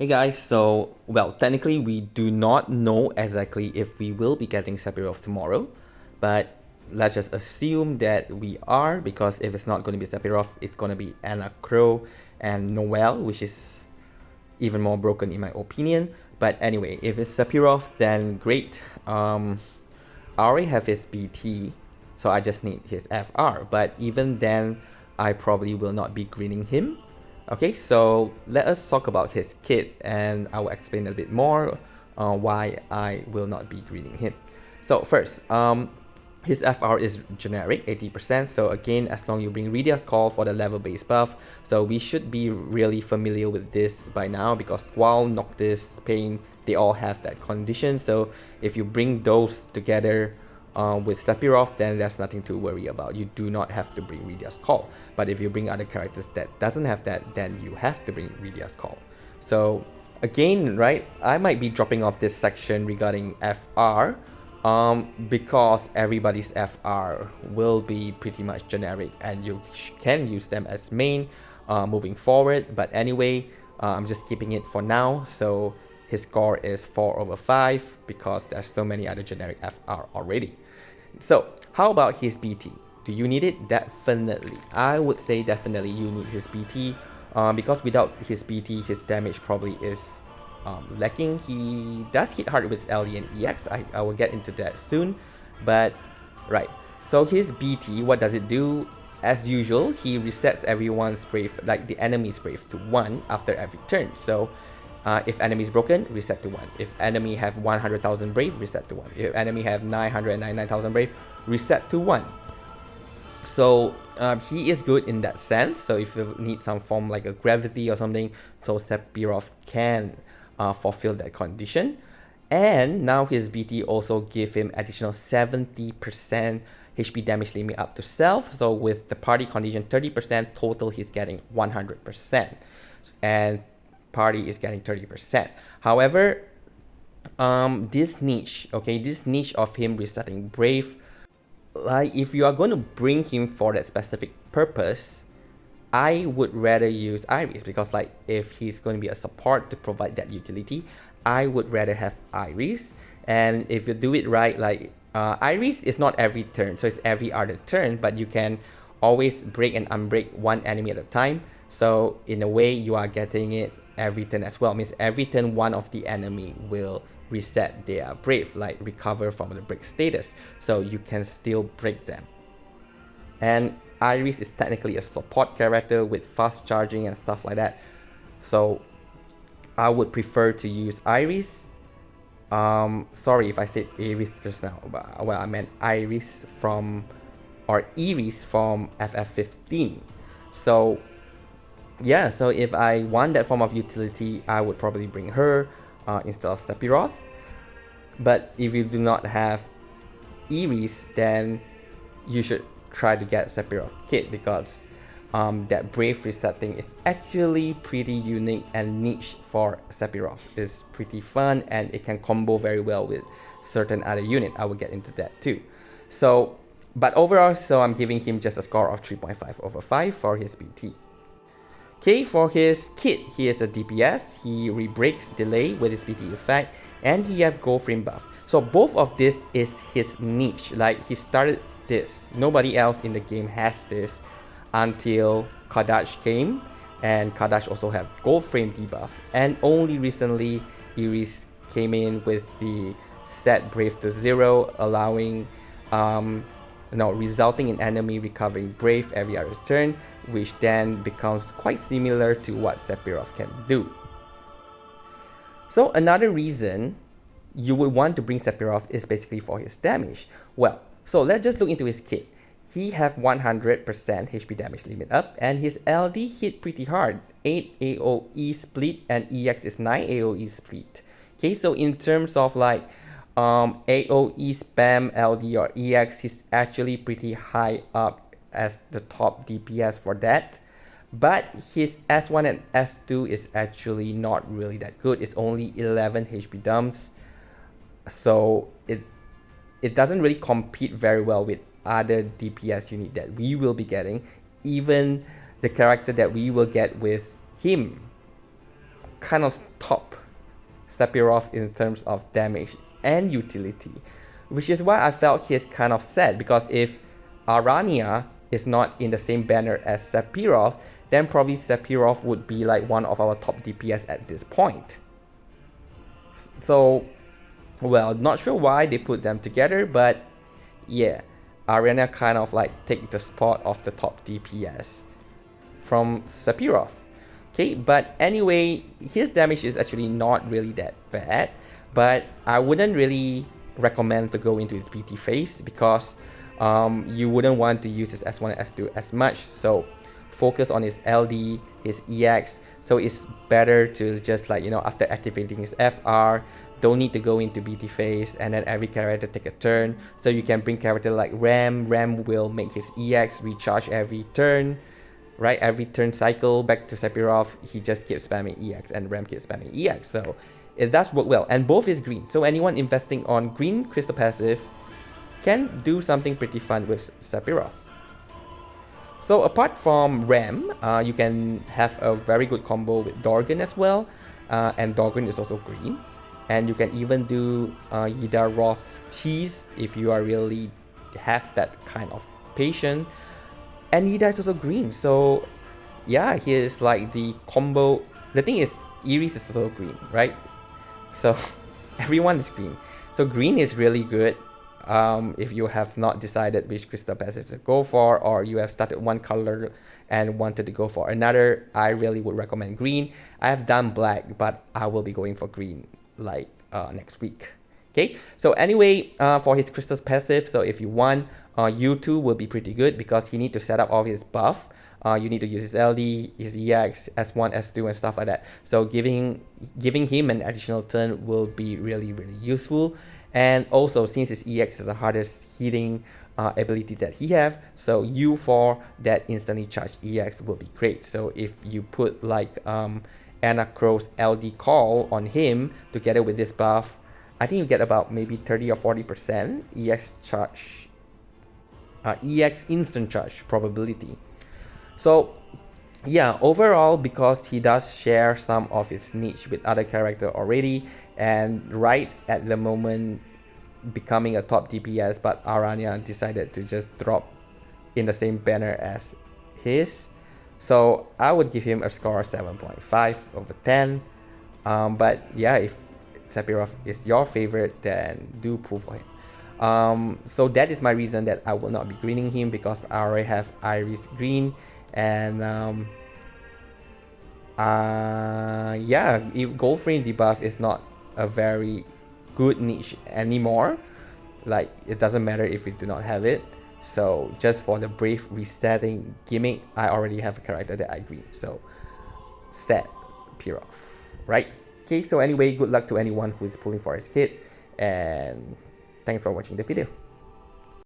Hey guys, so, well, technically we do not know exactly if we will be getting Sephiroth tomorrow, but let's just assume that we are, because if it's not going to be Sephiroth, it's going to be Anna Crow and Noel, which is even more broken in my opinion. But anyway, if it's Sephiroth, then great. I already have his BT, so I just need his FR, but even then, I probably will not be greening him. Okay, so let us talk about his kit, and I will explain a bit more why I will not be greening him. So first, his FR is generic, 80%, so again, as long as you bring Redia's Call for the level base buff, so we should be really familiar with this by now, because Squall, Noctis, Pain, they all have that condition, so if you bring those together with Sephiroth, then there's nothing to worry about. You do not have to bring Redia's Call. But if you bring other characters that doesn't have that, then you have to bring Redia's Call. So again, right, I might be dropping off this section regarding FR because everybody's FR will be pretty much generic and you can use them as main moving forward. But anyway, I'm just keeping it for now. So his score is 4/5 because there's so many other generic FR already. So how about his BT? Do you need it? Definitely. I would say definitely you need his BT because without his BT, his damage probably is lacking. He does hit hard with LD and EX. I will get into that soon. But right. So his BT, what does it do? As usual, he resets everyone's brave, like the enemy's brave, to 1 after every turn. So if enemy is broken, reset to 1. If enemy have 100,000 brave, reset to 1. If enemy have 999,000 brave, reset to 1. So he is good in that sense. So if you need some form like a gravity or something, so Sephiroth can fulfill that condition. And now his BT also give him additional 70% HP damage limit up to self. So with the party condition 30%, total he's getting 100%. And party is getting 30%. However, this niche of him resetting brave, like if you are going to bring him for that specific purpose, I would rather use Iris, because like if he's going to be a support to provide that utility, I would rather have Iris. And if you do it right, like Iris is not every turn, so it's every other turn, but you can always break and unbreak one enemy at a time. So in a way, you are getting it every turn as well. Means every turn one of the enemy will reset their brave, like recover from the break status, so you can still break them. And Iris is technically a support character with fast charging and stuff like that, so I would prefer to use Iris. Sorry if I said Iris just now, but well, I meant Iris from, or Iris from FF15. So yeah, so if I want that form of utility, I would probably bring her instead of Sephiroth. But if you do not have Iris, then you should try to get Sephiroth kit, because that brave resetting is actually pretty unique and niche for Sephiroth. It's pretty fun and it can combo very well with certain other unit. I will get into that too. So, but overall, so I'm giving him just a score of 3.5/5 for his BT. Okay, for his kit, he is a DPS, he rebreaks delay with his BT effect, and he have gold frame buff. So both of this is his niche, like he started this. Nobody else in the game has this until Kadash came, and Kadash also have gold frame debuff. And only recently, Iris came in with the set Brave to 0, allowing, resulting in enemy recovering Brave every other turn, which then becomes quite similar to what Sephiroth can do. So another reason you would want to bring Sephiroth is basically for his damage. Well, so let's just look into his kit. He have 100% HP damage limit up, and his LD hit pretty hard, 8 AoE split, and EX is 9 AoE split. Okay, so in terms of like AoE spam, LD or EX, he's actually pretty high up as the top DPS for that. But his S1 and S2 is actually not really that good. It's only 11 HP dumps, so it doesn't really compete very well with other DPS unit that we will be getting. Even the character that we will get with him kind of top Sephiroth in terms of damage and utility, which is why I felt he is kind of sad, because if Arania is not in the same banner as Sephiroth, then probably Sephiroth would be like one of our top DPS at this point. So, well, not sure why they put them together, but yeah, Arania kind of like take the spot of the top DPS from Sephiroth. Okay, but anyway, his damage is actually not really that bad, but I wouldn't really recommend to go into his BT phase, because you wouldn't want to use his S1 and S2 as much. So focus on his LD, his EX. So it's better to just like, you know, after activating his FR, don't need to go into BT phase and then every character take a turn. So you can bring character like Ram. Ram will make his EX recharge every turn, right? Every turn cycle back to Sephiroth, he just keeps spamming EX and Ram keeps spamming EX. So it does work well, and both is green. So anyone investing on green crystal passive can do something pretty fun with Sephiroth. So apart from Ram, you can have a very good combo with Dorgan as well, and Dorgan is also green. And you can even do Yida Roth cheese if you are really have that kind of patience. And Yida is also green, so yeah, he is like the combo. The thing is, Iris is also green, right? So everyone is green. So green is really good. If you have not decided which crystal passive to go for, or you have started one color and wanted to go for another, I really would recommend green. I have done black, but I will be going for green like next week. Okay, so anyway, for his crystal passive, so if you want, U2 will be pretty good, because he need to set up all his buff. You need to use his LD, his EX, S1, S2 and stuff like that. So giving him an additional turn will be really, really useful. And also, since his EX is the hardest hitting ability that he have, so U4 that instantly charge EX will be great. So if you put like Anna Crow's LD call on him together with this buff, I think you get about maybe 30 or 40% EX charge, EX instant charge probability. So yeah, overall, because he does share some of his niche with other character already, and right at the moment becoming a top DPS, but Arania decided to just drop in the same banner as his. So I would give him a score of 7.5 over 10. But yeah, if Sephiroth is your favorite, then do pull for him. So that is my reason that I will not be greening him, because I already have Iris green. And yeah, if gold frame debuff is not a very good niche anymore, like it doesn't matter if we do not have it. So just for the brave resetting gimmick, I already have a character that I green. So Sephiroth, right? Okay, so anyway, good luck to anyone who is pulling for his kit, and thanks for watching the video.